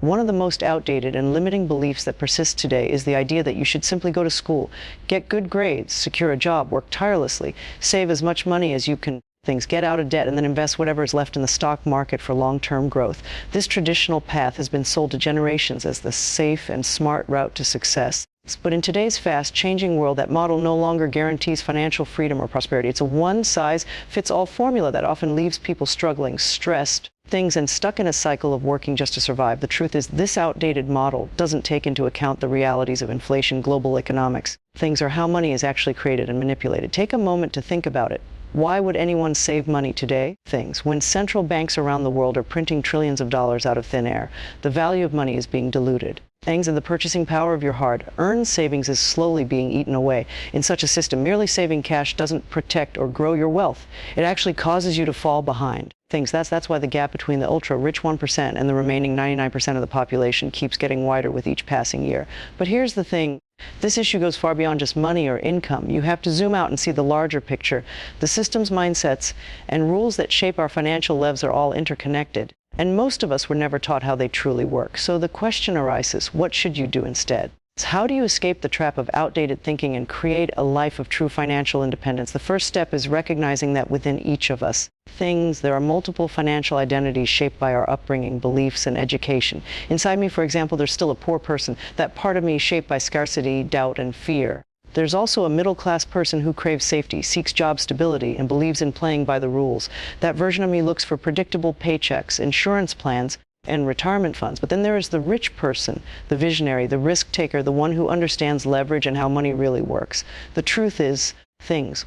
One of the most outdated and limiting beliefs that persists today is the idea that you should simply go to school, get good grades, secure a job, work tirelessly, save as much money as you can, get out of debt, and then invest whatever is left in the stock market for long-term growth. This traditional path has been sold to generations as the safe and smart route to success. But in today's fast-changing world, that model no longer guarantees financial freedom or prosperity. It's a one-size-fits-all formula that often leaves people struggling, stressed, and stuck in a cycle of working just to survive. The truth is, this outdated model doesn't take into account the realities of inflation, global economics, or how money is actually created and manipulated. Take a moment to think about it. Why would anyone save money today? When central banks around the world are printing trillions of dollars out of thin air, the value of money is being diluted. And the purchasing power of your hard-earned savings is slowly being eaten away. In such a system, merely saving cash doesn't protect or grow your wealth. It actually causes you to fall behind. That's why the gap between the ultra-rich 1% and the remaining 99% of the population keeps getting wider with each passing year. But here's the thing. This issue goes far beyond just money or income. You have to zoom out and see the larger picture. The systems, mindsets, and rules that shape our financial lives are all interconnected. And most of us were never taught how they truly work. So the question arises, what should you do instead? How do you escape the trap of outdated thinking and create a life of true financial independence? The first step is recognizing that within each of us, there are multiple financial identities shaped by our upbringing, beliefs, and education. Inside me, for example, there's still a poor person, that part of me shaped by scarcity, doubt, and fear. There's also a middle-class person who craves safety, seeks job stability, and believes in playing by the rules. That version of me looks for predictable paychecks, insurance plans, and retirement funds. But then there is the rich person, the visionary, the risk taker, the one who understands leverage and how money really works. The truth is,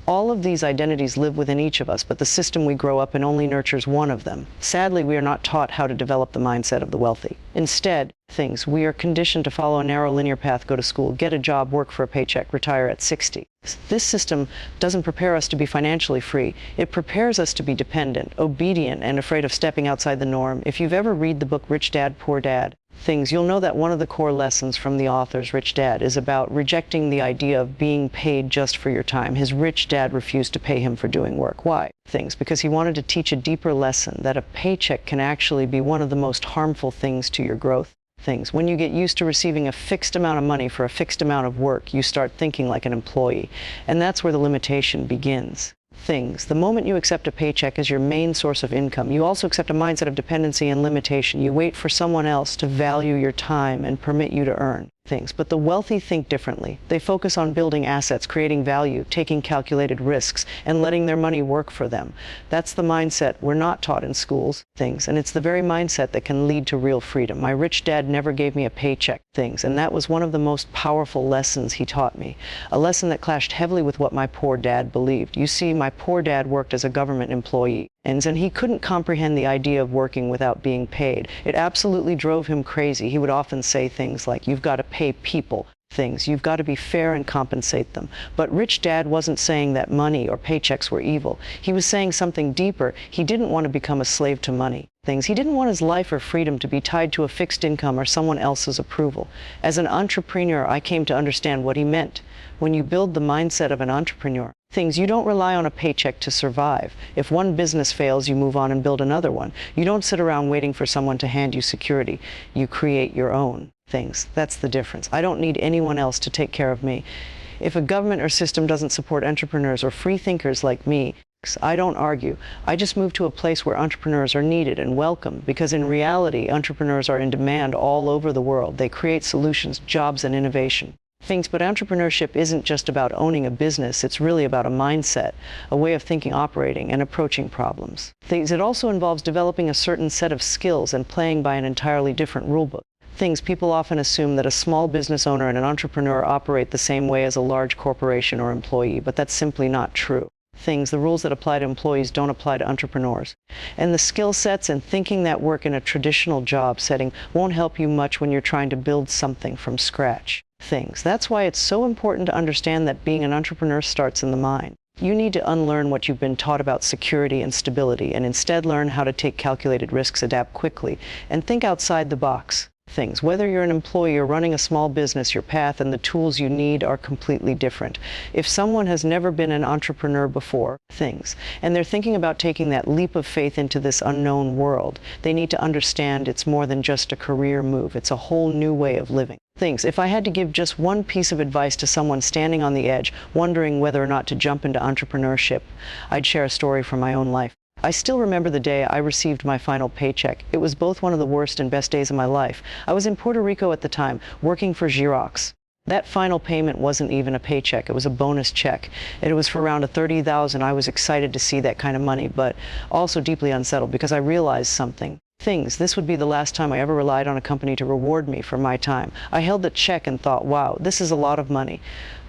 all of these identities live within each of us, but the system we grow up in only nurtures one of them. Sadly, we are not taught how to develop the mindset of the wealthy. Instead, we are conditioned to follow a narrow linear path: go to school, get a job, work for a paycheck, retire at 60. This system doesn't prepare us to be financially free. It prepares us to be dependent, obedient, and afraid of stepping outside the norm. If you've ever read the book Rich Dad, Poor Dad, you'll know that one of the core lessons from the author's Rich Dad is about rejecting the idea of being paid just for your time. His rich dad refused to pay him for doing work. Why? Because he wanted to teach a deeper lesson, that a paycheck can actually be one of the most harmful things to your growth. When you get used to receiving a fixed amount of money for a fixed amount of work, you start thinking like an employee. And that's where the limitation begins. The moment you accept a paycheck as your main source of income, you also accept a mindset of dependency and limitation. You wait for someone else to value your time and permit you to earn. But the wealthy think differently. They focus on building assets, creating value, taking calculated risks, and letting their money work for them. That's the mindset we're not taught in schools, and it's the very mindset that can lead to real freedom. My rich dad never gave me a paycheck, and that was one of the most powerful lessons he taught me. A lesson that clashed heavily with what my poor dad believed. You see, my poor dad worked as a government employee. And he couldn't comprehend the idea of working without being paid. It absolutely drove him crazy. He would often say things like, "You've got to pay people you've got to be fair and compensate them." But Rich Dad wasn't saying that money or paychecks were evil. He was saying something deeper. He didn't want to become a slave to money. He didn't want his life or freedom to be tied to a fixed income or someone else's approval. As an entrepreneur, I came to understand what he meant. When you build the mindset of an entrepreneur, you don't rely on a paycheck to survive. If one business fails, you move on and build another one. You don't sit around waiting for someone to hand you security. You create your own. That's the difference. I don't need anyone else to take care of me. If a government or system doesn't support entrepreneurs or free thinkers like me, I don't argue. I just move to a place where entrepreneurs are needed and welcome, because in reality, entrepreneurs are in demand all over the world. They create solutions, jobs, and innovation. But entrepreneurship isn't just about owning a business. It's really about a mindset, a way of thinking, operating, and approaching problems. It also involves developing a certain set of skills and playing by an entirely different rulebook. People often assume that a small business owner and an entrepreneur operate the same way as a large corporation or employee, but that's simply not true. The rules that apply to employees don't apply to entrepreneurs. And the skill sets and thinking that work in a traditional job setting won't help you much when you're trying to build something from scratch. That's why it's so important to understand that being an entrepreneur starts in the mind. You need to unlearn what you've been taught about security and stability, and instead learn how to take calculated risks, adapt quickly, and think outside the box. things. Whether you're an employee or running a small business, your path and the tools you need are completely different. If someone has never been an entrepreneur before, and they're thinking about taking that leap of faith into this unknown world, they need to understand it's more than just a career move. It's a whole new way of living. If I had to give just one piece of advice to someone standing on the edge, wondering whether or not to jump into entrepreneurship, I'd share a story from my own life. I still remember the day I received my final paycheck. It was both one of the worst and best days of my life. I was in Puerto Rico at the time, working for Xerox. That final payment wasn't even a paycheck. It was a bonus check. It was for around $30,000. I was excited to see that kind of money, but also deeply unsettled because I realized something. This would be the last time I ever relied on a company to reward me for my time. I held the check and thought, wow, this is a lot of money.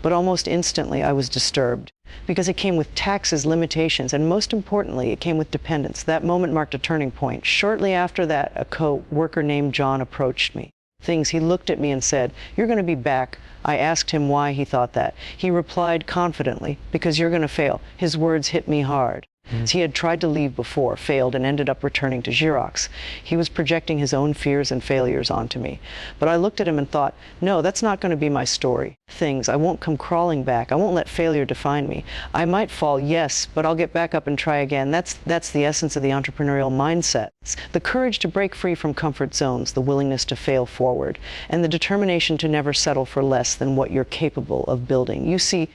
But almost instantly I was disturbed because it came with taxes, limitations, and most importantly, it came with dependence. That moment marked a turning point. Shortly after that, a co-worker named John approached me. He looked at me and said, "You're going to be back." I asked him why he thought that. He replied confidently, "Because you're going to fail." His words hit me hard. He had tried to leave before, failed, and ended up returning to Xerox. He was projecting his own fears and failures onto me. But I looked at him and thought, no, that's not going to be my story. I won't come crawling back. I won't let failure define me. I might fall, yes, but I'll get back up and try again. That's the essence of the entrepreneurial mindset. The courage to break free from comfort zones, the willingness to fail forward, and the determination to never settle for less than what you're capable of building. You see,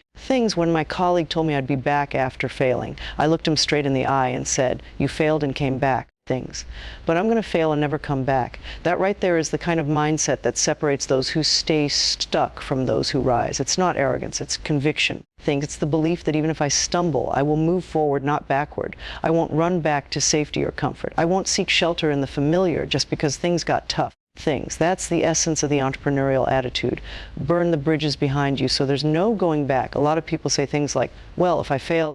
when my colleague told me I'd be back after failing, I looked him straight in the eye and said, "You failed and came back. But I'm going to fail and never come back." That right there is the kind of mindset that separates those who stay stuck from those who rise. It's not arrogance, it's conviction. It's the belief that even if I stumble, I will move forward, not backward. I won't run back to safety or comfort. I won't seek shelter in the familiar just because things got tough. That's the essence of the entrepreneurial attitude. Burn the bridges behind you so there's no going back. A lot of people say things like, well, if I fail,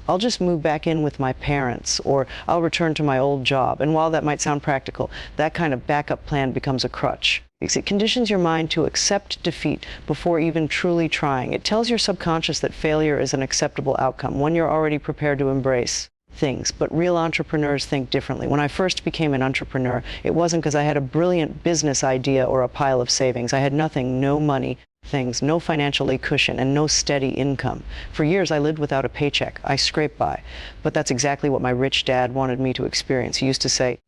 I'll just move back in with my parents, or I'll return to my old job. And while that might sound practical, that kind of backup plan becomes a crutch. It conditions your mind to accept defeat before even truly trying. It tells your subconscious that failure is an acceptable outcome, one you're already prepared to embrace. But real entrepreneurs think differently. When I first became an entrepreneur, it wasn't because I had a brilliant business idea or a pile of savings. I had nothing, no money, no financial cushion, and no steady income. For years, I lived without a paycheck. I scraped by. But that's exactly what my rich dad wanted me to experience. He used to say,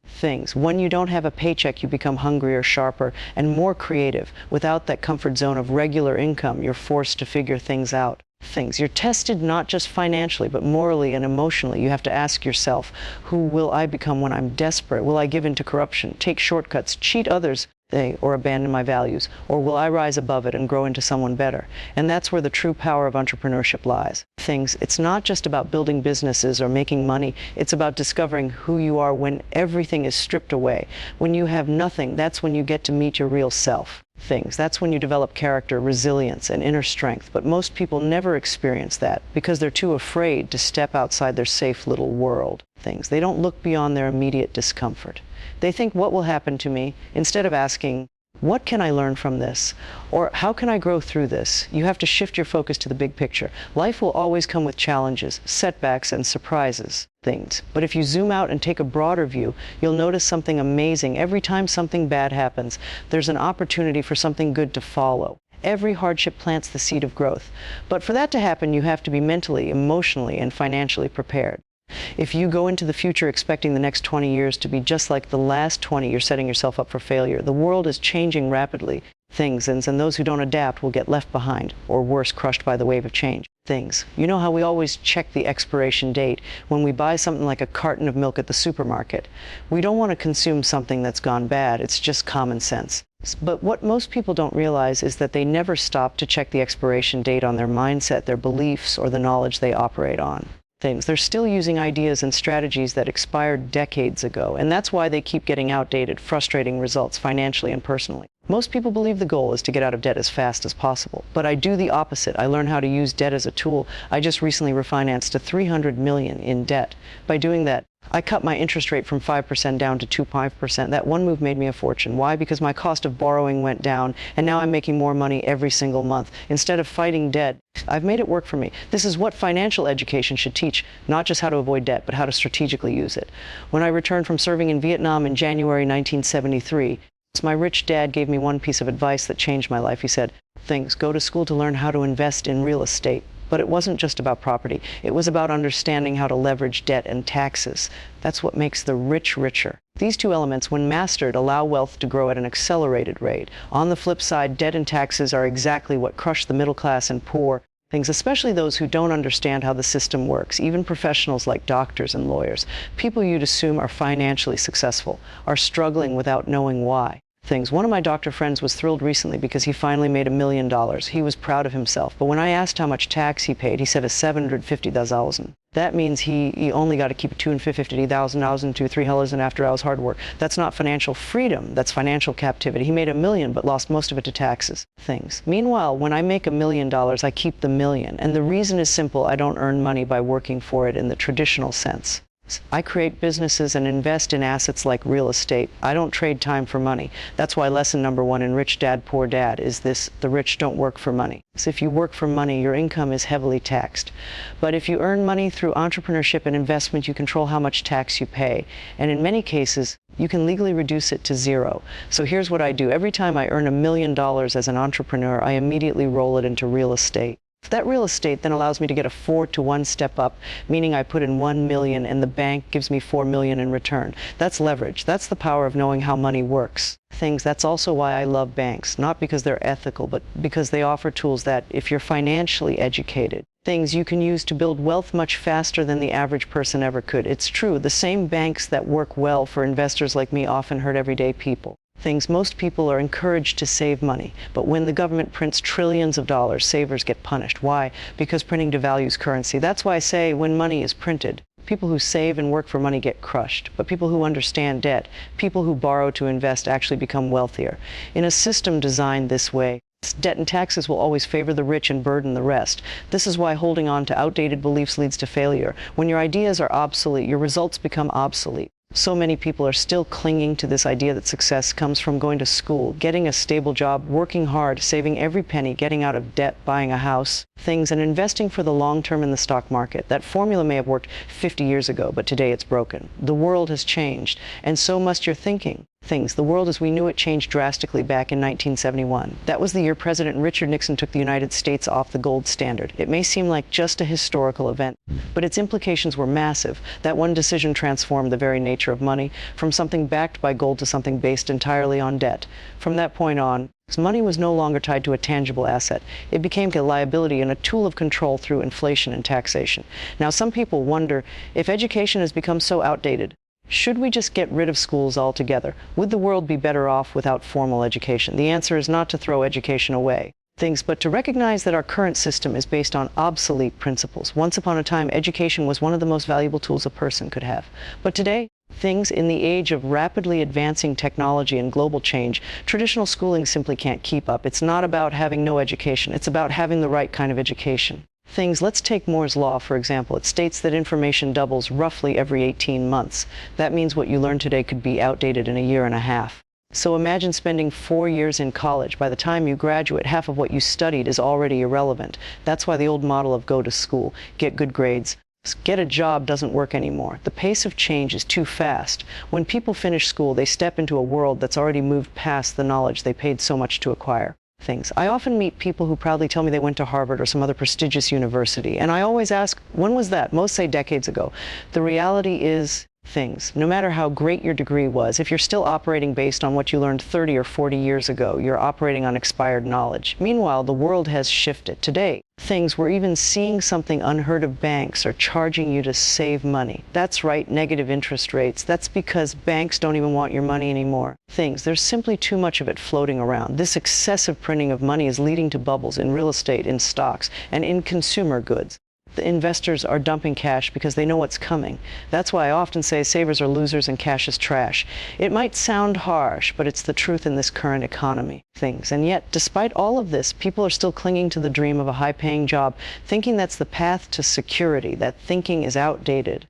when you don't have a paycheck, you become hungrier, sharper, and more creative. Without that comfort zone of regular income, you're forced to figure things out. You're tested not just financially, but morally and emotionally. You have to ask yourself, who will I become when I'm desperate? Will I give in to corruption, take shortcuts, cheat others, or abandon my values? Or will I rise above it and grow into someone better? And that's where the true power of entrepreneurship lies. It's not just about building businesses or making money. It's about discovering who you are when everything is stripped away. When you have nothing, that's when you get to meet your real self. That's when you develop character, resilience, and inner strength. But most people never experience that because they're too afraid to step outside their safe little world. They don't look beyond their immediate discomfort. They think, what will happen to me? Instead of asking, what can I learn from this? Or how can I grow through this? You have to shift your focus to the big picture. Life will always come with challenges, setbacks, and surprises. But if you zoom out and take a broader view, you'll notice something amazing. Every time something bad happens, there's an opportunity for something good to follow. Every hardship plants the seed of growth. But for that to happen, you have to be mentally, emotionally, and financially prepared. If you go into the future expecting the next 20 years to be just like the last 20, you're setting yourself up for failure. The world is changing rapidly. And those who don't adapt will get left behind, or worse, crushed by the wave of change. You know how we always check the expiration date when we buy something like a carton of milk at the supermarket. We don't want to consume something that's gone bad. It's just common sense. But what most people don't realize is that they never stop to check the expiration date on their mindset, their beliefs, or the knowledge they operate on. They're still using ideas and strategies that expired decades ago, and that's why they keep getting outdated, frustrating results financially and personally. Most people believe the goal is to get out of debt as fast as possible, but I do the opposite. I learn how to use debt as a tool. I just recently refinanced to $300 million in debt. By doing that, I cut my interest rate from 5% down to 2.5%. That one move made me a fortune. Why? Because my cost of borrowing went down, and now I'm making more money every single month. Instead of fighting debt, I've made it work for me. This is what financial education should teach, not just how to avoid debt, but how to strategically use it. When I returned from serving in Vietnam in January 1973, My rich dad gave me one piece of advice that changed my life. He said, go to school to learn how to invest in real estate. But it wasn't just about property. It was about understanding how to leverage debt and taxes. That's what makes the rich richer. These two elements, when mastered, allow wealth to grow at an accelerated rate. On the flip side, debt and taxes are exactly what crush the middle class and poor, especially those who don't understand how the system works. Even professionals like doctors and lawyers, people you'd assume are financially successful, are struggling without knowing why. One of my doctor friends was thrilled recently because he finally made $1 million. He was proud of himself. But when I asked how much tax he paid, he said $750,000. That means he only got to keep $250,000 to $300 after hours hard work. That's not financial freedom. That's financial captivity. He made $1 million, but lost most of it to taxes. Meanwhile, when I make $1 million, I keep the million. And the reason is simple. I don't earn money by working for it in the traditional sense. I create businesses and invest in assets like real estate. I don't trade time for money. That's why lesson number 1 in Rich Dad, Poor Dad is this: the rich don't work for money. So if you work for money, your income is heavily taxed. But if you earn money through entrepreneurship and investment, you control how much tax you pay. And in many cases, you can legally reduce it to 0. So here's what I do. Every time I earn $1 million as an entrepreneur, I immediately roll it into real estate. That real estate then allows me to get a 4-to-1 step up, meaning I put in $1 million and the bank gives me $4 million in return. That's leverage. That's the power of knowing how money works. That's also why I love banks, not because they're ethical, but because they offer tools that, if you're financially educated, you can use to build wealth much faster than the average person ever could. It's true, the same banks that work well for investors like me often hurt everyday people. Most people are encouraged to save money, but when the government prints trillions of dollars, savers get punished. Why? Because printing devalues currency. That's why I say when money is printed, people who save and work for money get crushed, but people who understand debt, people who borrow to invest, actually become wealthier. In a system designed this way, debt and taxes will always favor the rich and burden the rest. This is why holding on to outdated beliefs leads to failure. When your ideas are obsolete, your results become obsolete. So many people are still clinging to this idea that success comes from going to school, getting a stable job, working hard, saving every penny, getting out of debt, buying a house, and investing for the long term in the stock market. That formula may have worked 50 years ago, but today it's broken. The world has changed, and so must your thinking. The world as we knew it changed drastically back in 1971. That was the year President Richard Nixon took the United States off the gold standard. It may seem like just a historical event, but its implications were massive. That one decision transformed the very nature of money, from something backed by gold to something based entirely on debt. From that point on, money was no longer tied to a tangible asset. It became a liability and a tool of control through inflation and taxation. Now, some people wonder, if education has become so outdated, should we just get rid of schools altogether? Would the world be better off without formal education? The answer is not to throw education away, but to recognize that our current system is based on obsolete principles. Once upon a time, education was one of the most valuable tools a person could have. But today, in the age of rapidly advancing technology and global change, traditional schooling simply can't keep up. It's not about having no education. It's about having the right kind of education. Let's take Moore's Law, for example. It states that information doubles roughly every 18 months. That means what you learn today could be outdated in a year and a half. So imagine spending 4 years in college. By the time you graduate, half of what you studied is already irrelevant. That's why the old model of go to school, get good grades, get a job doesn't work anymore. The pace of change is too fast. When people finish school, they step into a world that's already moved past the knowledge they paid so much to acquire. I often meet people who proudly tell me they went to Harvard or some other prestigious university, and I always ask, when was that? Most say decades ago. The reality is, no matter how great your degree was, if you're still operating based on what you learned 30 or 40 years ago, you're operating on expired knowledge. Meanwhile, the world has shifted. Today, we're even seeing something unheard of. Banks are charging you to save money. That's right, negative interest rates. That's because banks don't even want your money anymore. There's simply too much of it floating around. This excessive printing of money is leading to bubbles in real estate, in stocks, and in consumer goods. The investors are dumping cash because they know what's coming. That's why I often say savers are losers and cash is trash. It might sound harsh, but it's the truth in this current economy. And yet, despite all of this, people are still clinging to the dream of a high-paying job, thinking that's the path to security. That thinking is outdated.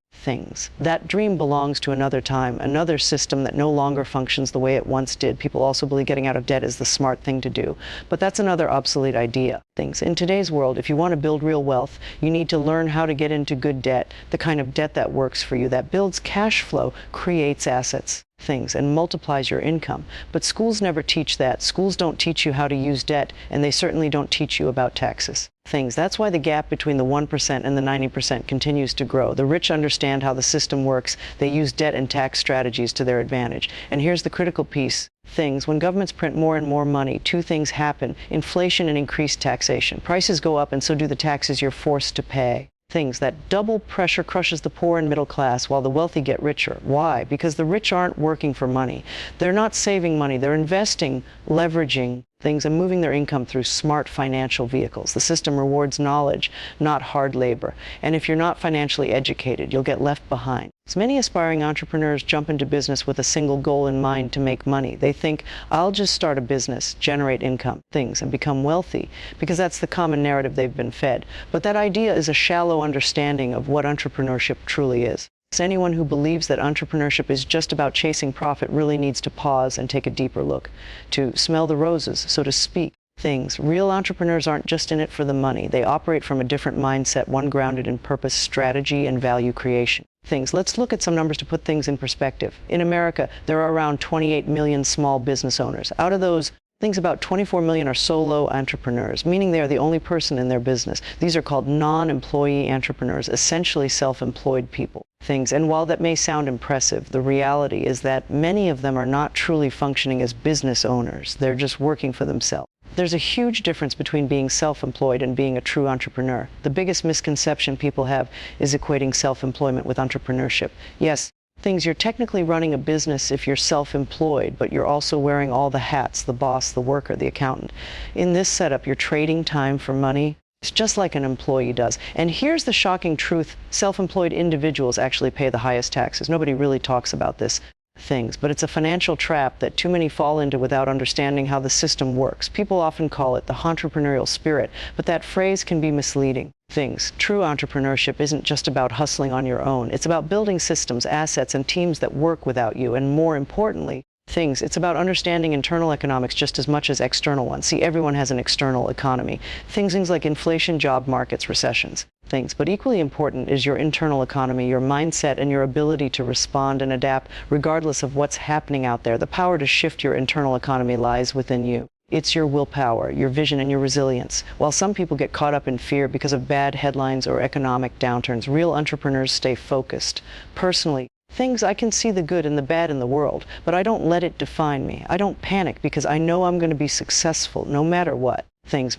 That dream belongs to another time, another system that no longer functions the way it once did. People also believe getting out of debt is the smart thing to do. But that's another obsolete idea. things. In today's world, if you want to build real wealth, you need to learn how to get into good debt, the kind of debt that works for you, that builds cash flow, creates assets, things, and multiplies your income. But schools never teach that. Schools don't teach you how to use debt, and they certainly don't teach you about taxes. Things. That's why the gap between the 1% and the 90% continues to grow. The rich understand how the system works. They use debt and tax strategies to their advantage. And here's the critical piece. Things. When governments print more and more money, two things happen: inflation and increased taxation. Prices go up, and so do the taxes you're forced to pay. Things. That double pressure crushes the poor and middle class while the wealthy get richer. Why? Because the rich aren't working for money. They're not saving money. They're investing, leveraging things, and moving their income through smart financial vehicles. The system rewards knowledge, not hard labor. And if you're not financially educated, you'll get left behind. So many aspiring entrepreneurs jump into business with a single goal in mind: to make money. They think, I'll just start a business, generate income, things, and become wealthy, because that's the common narrative they've been fed. But that idea is a shallow understanding of what entrepreneurship truly is. Anyone who believes that entrepreneurship is just about chasing profit really needs to pause and take a deeper look, to smell the roses, so to speak. Things. Real entrepreneurs aren't just in it for the money. They operate from a different mindset, one grounded in purpose, strategy, and value creation. Things. Let's look at some numbers to put things in perspective. In America, there are around 28 million small business owners. Out of those, about 24 million are solo entrepreneurs, meaning they are the only person in their business. These are called non-employee entrepreneurs, essentially self-employed people. Things. And while that may sound impressive, the reality is that many of them are not truly functioning as business owners. They're just working for themselves. There's a huge difference between being self-employed and being a true entrepreneur. The biggest misconception people have is equating self-employment with entrepreneurship. Yes, things, you're technically running a business if you're self-employed, but you're also wearing all the hats: the boss, the worker, the accountant. In this setup, you're trading time for money. It's just like an employee does. And here's the shocking truth: self-employed individuals actually pay the highest taxes. Nobody really talks about this. Things, but it's a financial trap that too many fall into without understanding how the system works. People often call it the entrepreneurial spirit, but that phrase can be misleading. Things. True entrepreneurship isn't just about hustling on your own. It's about building systems, assets, and teams that work without you. And more importantly, things. It's about understanding internal economics just as much as external ones. See, everyone has an external economy. Things like inflation, job markets, recessions. Things. But equally important is your internal economy, your mindset, and your ability to respond and adapt regardless of what's happening out there. The power to shift your internal economy lies within you. It's your willpower, your vision, and your resilience. While some people get caught up in fear because of bad headlines or economic downturns, real entrepreneurs stay focused. Personally, I can see the good and the bad in the world, but I don't let it define me. I don't panic because I know I'm going to be successful no matter what.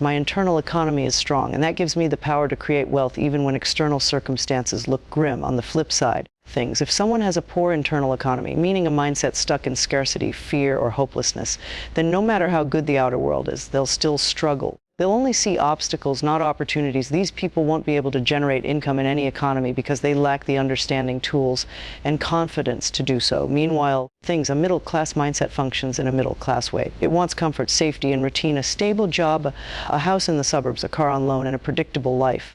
My internal economy is strong, and that gives me the power to create wealth even when external circumstances look grim. On the flip side, if someone has a poor internal economy, meaning a mindset stuck in scarcity, fear, or hopelessness, then no matter how good the outer world is, they'll still struggle. They'll only see obstacles, not opportunities. These people won't be able to generate income in any economy because they lack the understanding, tools, and confidence to do so. Meanwhile, a middle-class mindset functions in a middle-class way. It wants comfort, safety, and routine, a stable job, a house in the suburbs, a car on loan, and a predictable life.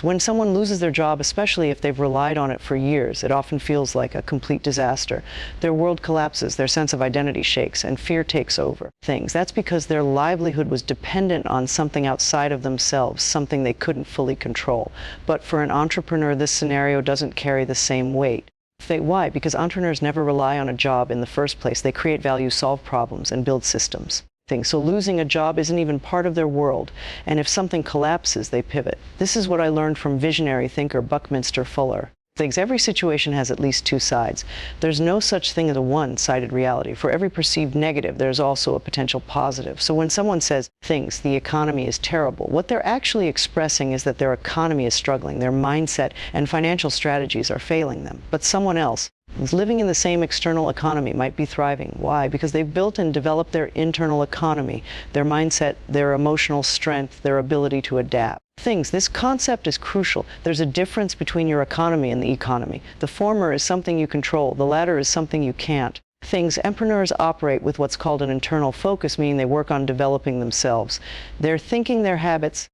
When someone loses their job, especially if they've relied on it for years, it often feels like a complete disaster. Their world collapses, their sense of identity shakes, and fear takes over. That's because their livelihood was dependent on something outside of themselves, something they couldn't fully control. But for an entrepreneur, this scenario doesn't carry the same weight. Why? Because entrepreneurs never rely on a job in the first place. They create value, solve problems, and build systems. So losing a job isn't even part of their world. And if something collapses, they pivot. This is what I learned from visionary thinker Buckminster Fuller. Every situation has at least two sides. There's no such thing as a one-sided reality. For every perceived negative, there's also a potential positive. So when someone says the economy is terrible, what they're actually expressing is that their economy is struggling, their mindset and financial strategies are failing them. But someone else, living in the same external economy, might be thriving. Why? Because they've built and developed their internal economy, their mindset, their emotional strength, their ability to adapt. This concept is crucial. There's a difference between your economy and the economy. The former is something you control. The latter is something you can't. Entrepreneurs operate with what's called an internal focus, meaning they work on developing themselves. Their thinking, their habits,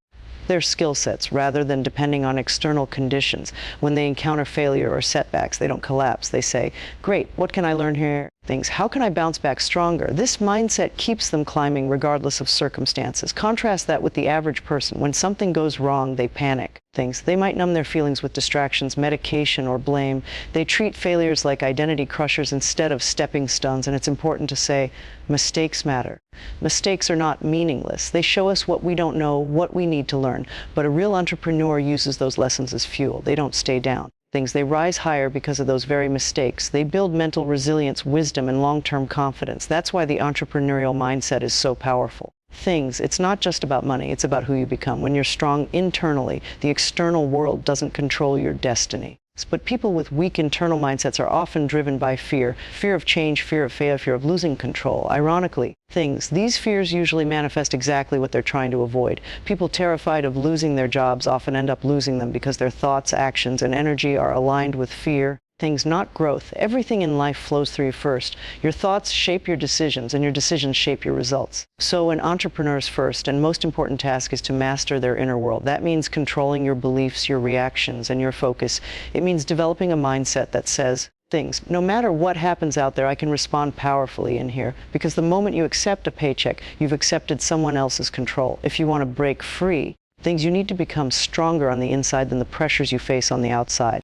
their skill sets, rather than depending on external conditions. When they encounter failure or setbacks, they don't collapse. They say, great, what can I learn here? things. How can I bounce back stronger? This mindset keeps them climbing regardless of circumstances. Contrast that with the average person. When something goes wrong, they panic. They might numb their feelings with distractions, medication, or blame. They treat failures like identity crushers instead of stepping stones, and it's important to say, mistakes matter. Mistakes are not meaningless. They show us what we don't know, what we need to learn. But a real entrepreneur uses those lessons as fuel. They don't stay down. They rise higher because of those very mistakes. They build mental resilience, wisdom, and long-term confidence. That's why the entrepreneurial mindset is so powerful. It's not just about money, it's about who you become. When you're strong internally, the external world doesn't control your destiny. But people with weak internal mindsets are often driven by fear of change, fear of failure, fear of losing control. Ironically, these fears usually manifest exactly what they're trying to avoid. People terrified of losing their jobs often end up losing them because their thoughts, actions, and energy are aligned with fear. Not growth. Everything in life flows through you first. Your thoughts shape your decisions, and your decisions shape your results. So an entrepreneur's first and most important task is to master their inner world. That means controlling your beliefs, your reactions, and your focus. It means developing a mindset that says, no matter what happens out there, I can respond powerfully in here. Because the moment you accept a paycheck, you've accepted someone else's control. If you want to break free, you need to become stronger on the inside than the pressures you face on the outside.